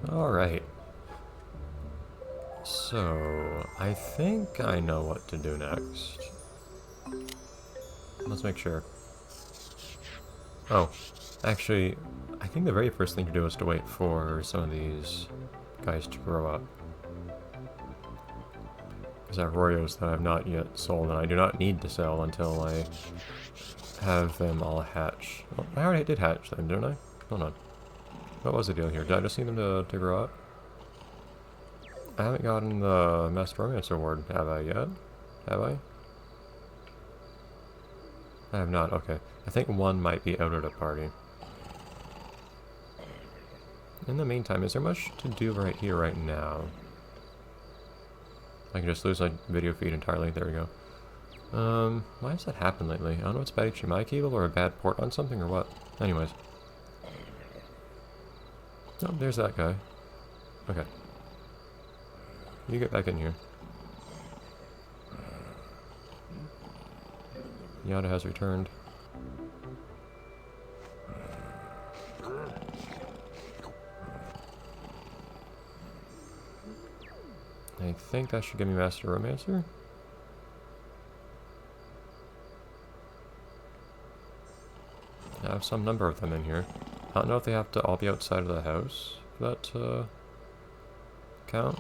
Alright. So, I think I know what to do next. Let's make sure. Oh, actually, I think the very first thing to do is to wait for some of these guys to grow up. Because I have Royos that I have not yet sold, and I do not need to sell until I have them all hatch. Well, I already did hatch them, didn't I? Hold on. What was the deal here? Did I just need them to grow up? I haven't gotten the Master Romance Award, have I yet? Have I? I have not, okay. I think one might be out at a party. In the meantime, is there much to do right here, right now? I can just lose my video feed entirely. There we go. Why has that happened lately? I don't know if it's bad HDMI cable or a bad port on something or what. Anyways. Oh, there's that guy. Okay. You get back in here. Yada has returned. I think that should give me Master Romancer. I have some number of them in here. I don't know if they have to all be outside of the house for that to count.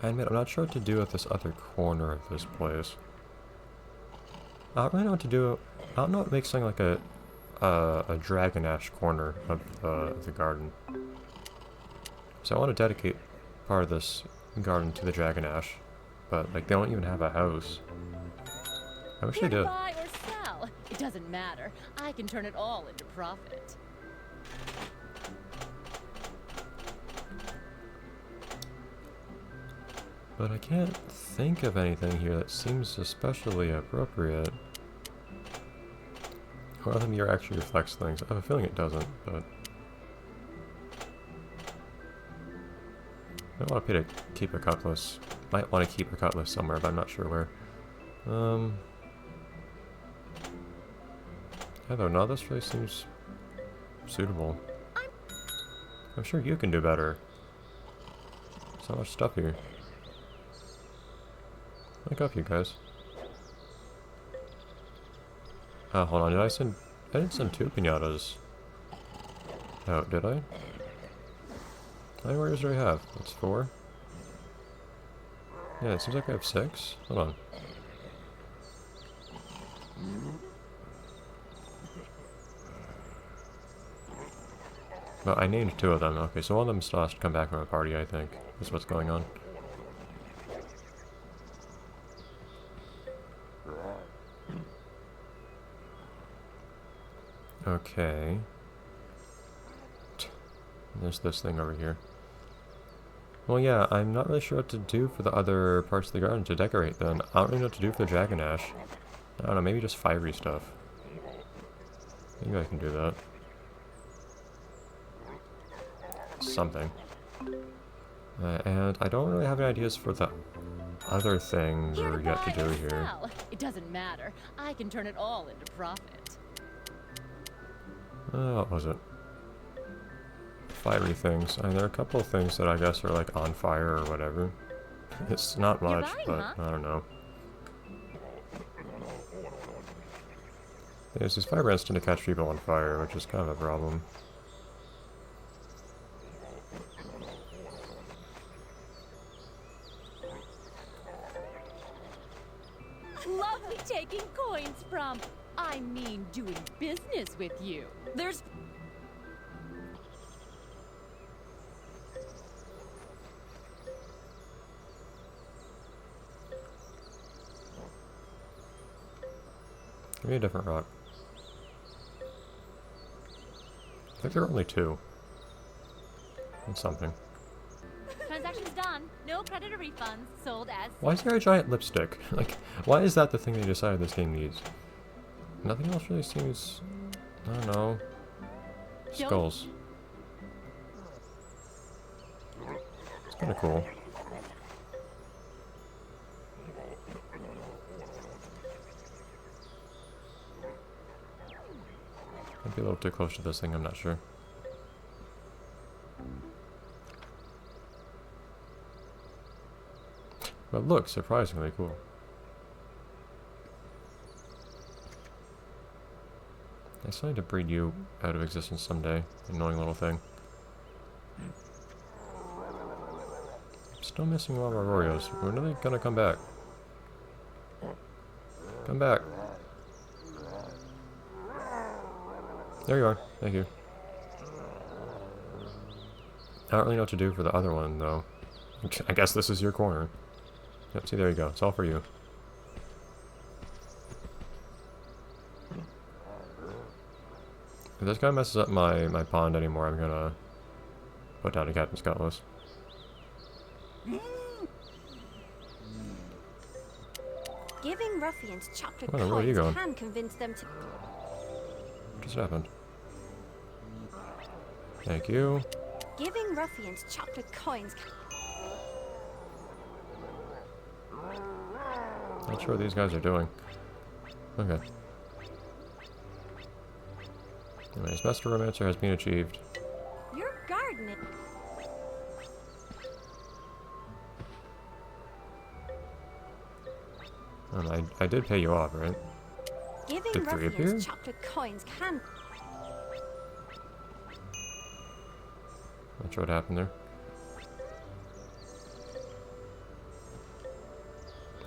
I admit, I'm not sure what to do with this other corner of this place. I don't really know what to do. I don't know what makes something like a Dragon Ash corner of the garden. So I want to dedicate part of this garden to the Dragon Ash, but like they don't even have a house. I wish they did. Buy or sell, it doesn't matter. I can turn it all into profit. But I can't think of anything here that seems especially appropriate. Well, the mirror actually reflects things. I have a feeling it doesn't, but I don't want to pay to keep a cutlass. Might want to keep a cutlass somewhere, but I'm not sure where. Yeah, though, none of this really seems suitable. I'm sure you can do better. So much stuff here. Wake up, you guys. Oh, hold on, I didn't send 2 pinatas. Oh, did I? How many warriors do I have? That's 4. Yeah, it seems like I have 6. Hold on. Well, I named 2 of them. Okay, so one of them still has to come back from a party, I think. That's what's going on. Okay. There's this thing over here. Well, yeah, I'm not really sure what to do for the other parts of the garden to decorate then. I don't really know what to do for the Dragon Ash. I don't know, maybe just fiery stuff. Maybe I can do that. Something. And I don't really have any ideas for the other things we're yet to do here. It doesn't matter. I can turn it all into profit. What was it? Fiery things. I mean, there are a couple of things that I guess are like on fire or whatever. It's not much, but I don't know. Yes, these firebrands tend to catch people on fire, which is kind of a problem. Lovely taking coins from. I mean, doing business with you. There's. Give me a different rock. I think there are only 2. That's something. Transaction's done. No credit or refunds. Sold as. Why is there a giant lipstick? Like, why is that the thing they decided this game needs? Nothing else really seems... I don't know. Skulls. It's kind of cool. Might be a little too close to this thing, I'm not sure. But look, surprisingly cool. I still need to breed you out of existence someday. Annoying little thing. Still missing all of our Oreos. When are they gonna come back? Come back. There you are. Thank you. I don't really know what to do for the other one, though. I guess this is your corner. Yep, see, there you go. It's all for you. If this guy messes up my pond anymore, I'm gonna put down a Captain's Cutlass. Giving ruffians chocolate Oh, where are you coins going? can convince them to... What just happened? Thank you. Giving ruffians chocolate coins can... Not sure what these guys are doing. Okay. Anyways, Master Romancer has been achieved. Your gardening... I did pay you off, right? Giving Did three appear? ruffians chocolate coins can... Not sure what happened there.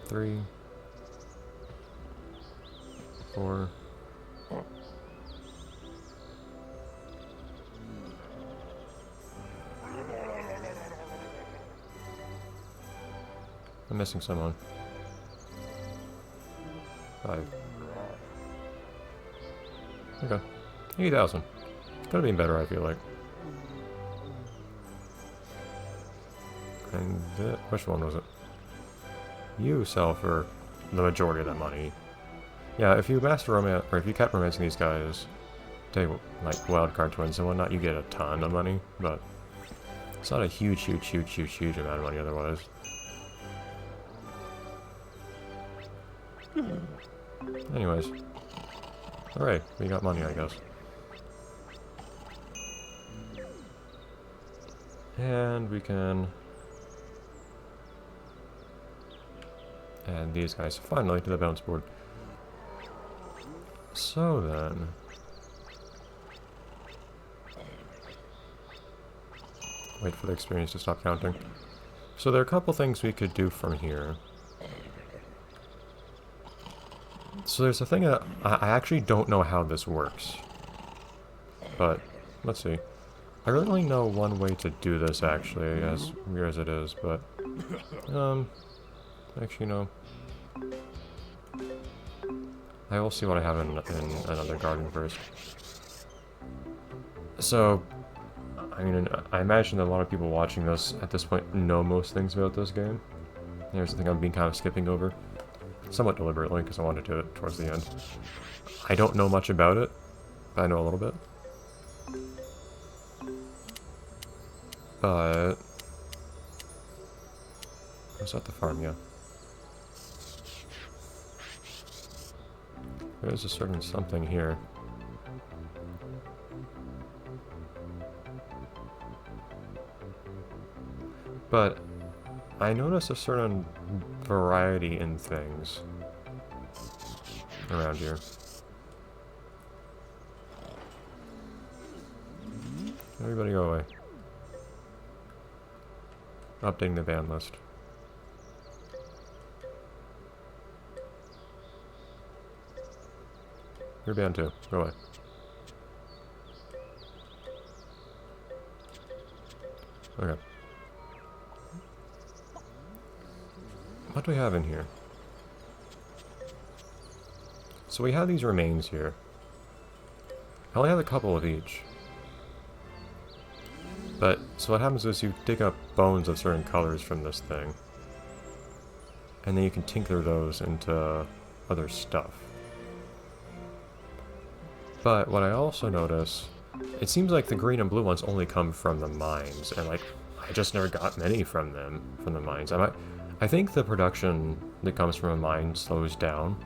3, 4. I'm missing someone. 5. Okay. 80,000. Could have been better, I feel like. And which one was it? You sell for the majority of that money. Yeah, if you master romance, or if you kept romancing these guys, take like wildcard twins and whatnot, you get a ton of money, but it's not a huge amount of money otherwise. Anyways. Alright, we got money, I guess. And we can add these guys finally to the bounce board. So then... wait for the experience to stop counting. So there are a couple things we could do from here. So there's a thing that I actually don't know how this works. But, let's see. I really only know one way to do this, actually, as weird as it is, but... actually, no. I will see what I have in another garden first. So, I mean, I imagine that a lot of people watching this at this point know most things about this game. Here's the thing I've been kind of skipping over. Somewhat deliberately, because I wanted to do it towards the end. I don't know much about it, but I know a little bit. But... was that the farm? Yeah. There's a certain something here. But I noticed a certain variety in things around here. Everybody go away. Updating the ban list. You're banned too. Go away. Okay. What do we have in here? So we have these remains here. I only have a couple of each. But, so what happens is you dig up bones of certain colors from this thing. And then you can tinker those into other stuff. But what I also notice, it seems like the green and blue ones only come from the mines, and like, I just never got many from them, from the mines. I think the production that comes from a mine slows down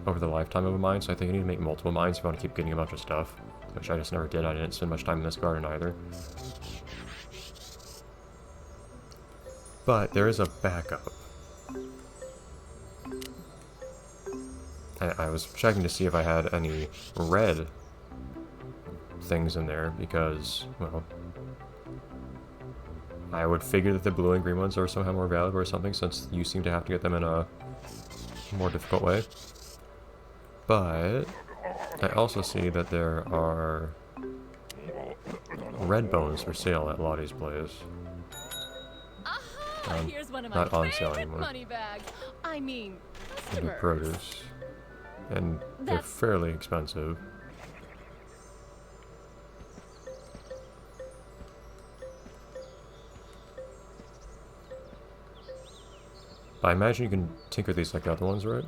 over the lifetime of a mine, so I think I need to make multiple mines if I want to keep getting a bunch of stuff. Which I just never did. I didn't spend much time in this garden either. But there is a backup. I was checking to see if I had any red things in there because, well, I would figure that the blue and green ones are somehow more valuable or something, since you seem to have to get them in a more difficult way. But I also see that there are red bones for sale at Lottie's place. Aha! Here's one of my Not on sale favorite anymore. money bags. I mean, Under customers. produce. And they're That's- fairly expensive. I imagine you can tinker these like the other ones, right?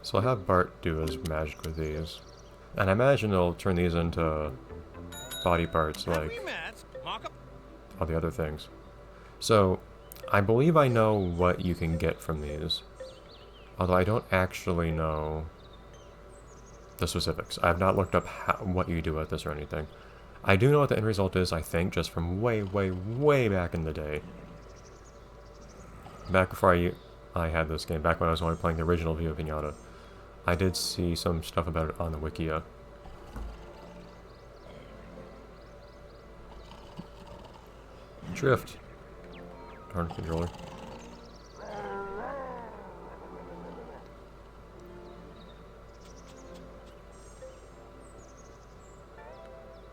So I'll have Bart do his magic with these. And I imagine they'll turn these into body parts like all the other things. So, I believe I know what you can get from these. Although I don't actually know the specifics. I have not looked up what you do with this or anything. I do know what the end result is, I think, just from way, way, way back in the day. Back before I had this game, back when I was only playing the original Viva Piñata. I did see some stuff about it on the Wikia. Drift. Darn controller.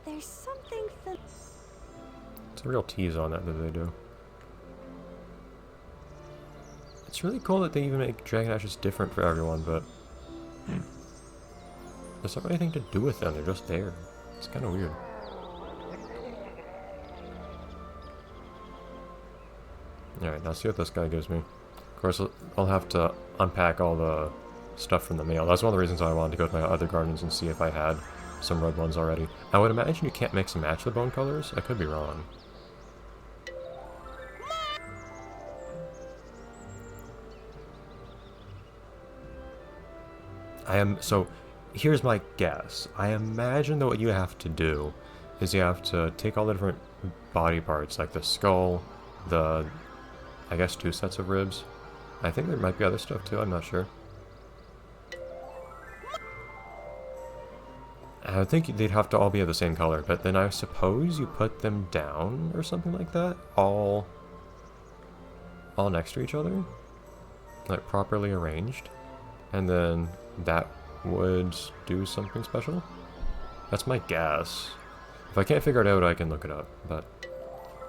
There's something It's a real tease on that they do. It's really cool that they even make Dragon Ashes different for everyone, but there's not really anything to do with them, they're just there. It's kind of weird. Alright, now see what this guy gives me. Of course, I'll have to unpack all the stuff from the mail. That's one of the reasons why I wanted to go to my other gardens and see if I had some red ones already. I would imagine you can't mix and match the bone colors. I could be wrong. So, here's my guess. I imagine that what you have to do is you have to take all the different body parts, like the skull, I guess 2 sets of ribs. I think there might be other stuff too, I'm not sure. I think they'd have to all be of the same color, but then I suppose you put them down or something like that, all next to each other, like properly arranged, and then that would do something special. That's my guess. If I can't figure it out, I can look it up, but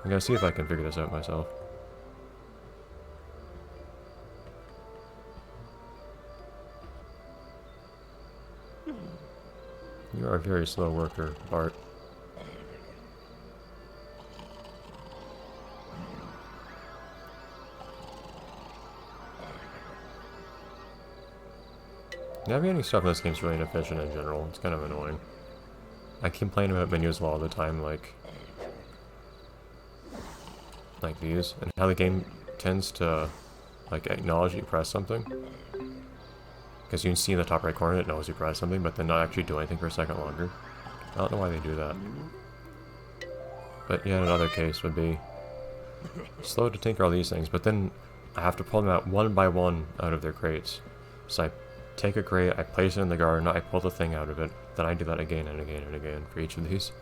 I'm gonna see if I can figure this out myself. You are a very slow worker, Bart. Navigating stuff in this game is really inefficient in general. It's kind of annoying. I complain about menus all the time, like these, and how the game tends to like acknowledge you press something. Because you can see in the top right corner it knows you press something, but then not actually do anything for a second longer. I don't know why they do that. But yeah, another case would be slow to tinker all these things, but then I have to pull them out one by one out of their crates. So I take a crate, I place it in the garden, I pull the thing out of it, then I do that again and again and again for each of these.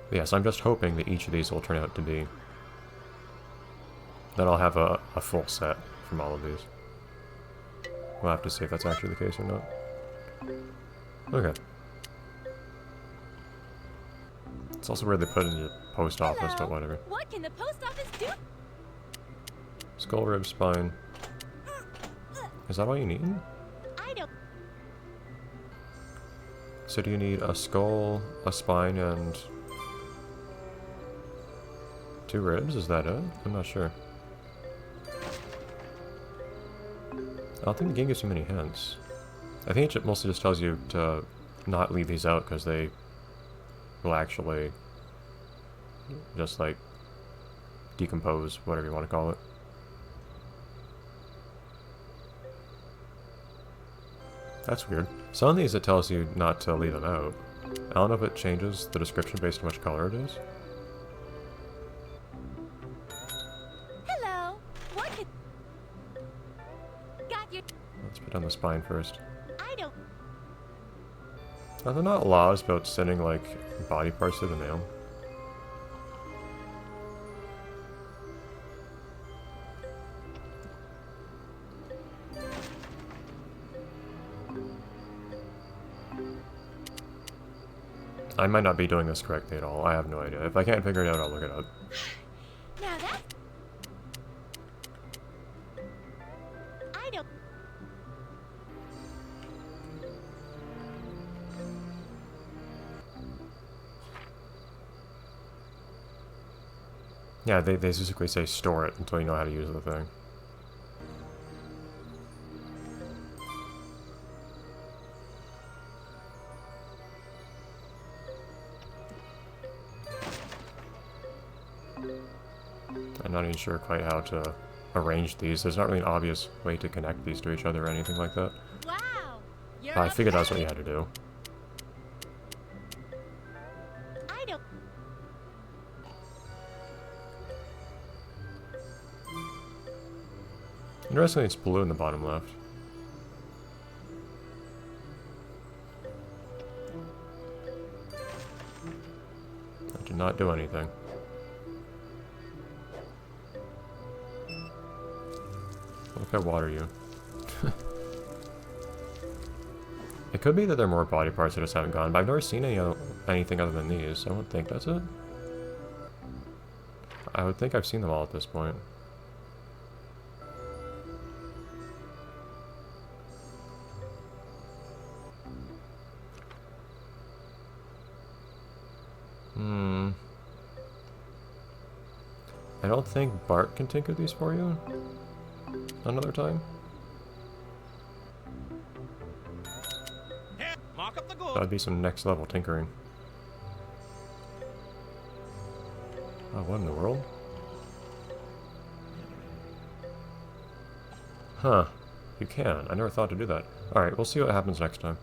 But yes, I'm just hoping that each of these will turn out to be... that I'll have a full set from all of these. We'll have to see if that's actually the case or not. Okay. It's also where they put it in the post office, but whatever. What can the post office do? Skull, rib, spine. Is that all you need? I don't. So do you need a skull, a spine, and 2 ribs? Is that it? I'm not sure. I don't think the game gives you many hints. I think it mostly just tells you to not leave these out because they will actually just like decompose, whatever you want to call it. That's weird. Some of these it tells you not to leave them out. I don't know if it changes the description based on which color it is. Hello. What could... Got your... Let's put down the spine first. I don't... Are there not laws about sending, like, body parts through the mail? I might not be doing this correctly at all. I have no idea. If I can't figure it out, I'll look it up. Now that... I don't... Yeah, they basically say store it until you know how to use the thing. I'm not even sure quite how to arrange these. There's not really an obvious way to connect these to each other or anything like that. Wow. You're I a figured that's what you pet. had to do. I don't... Interestingly, it's blue in the bottom left. That did not do anything. Look how water you. It could be that there are more body parts that just haven't gone, but I've never seen anything other than these. I don't think that's it. I would think I've seen them all at this point. I don't think Bart can tinker these for you another time. Mark up the goal. That'd be some next level tinkering. Oh, what in the world? Huh. You can. I never thought to do that. Alright, we'll see what happens next time.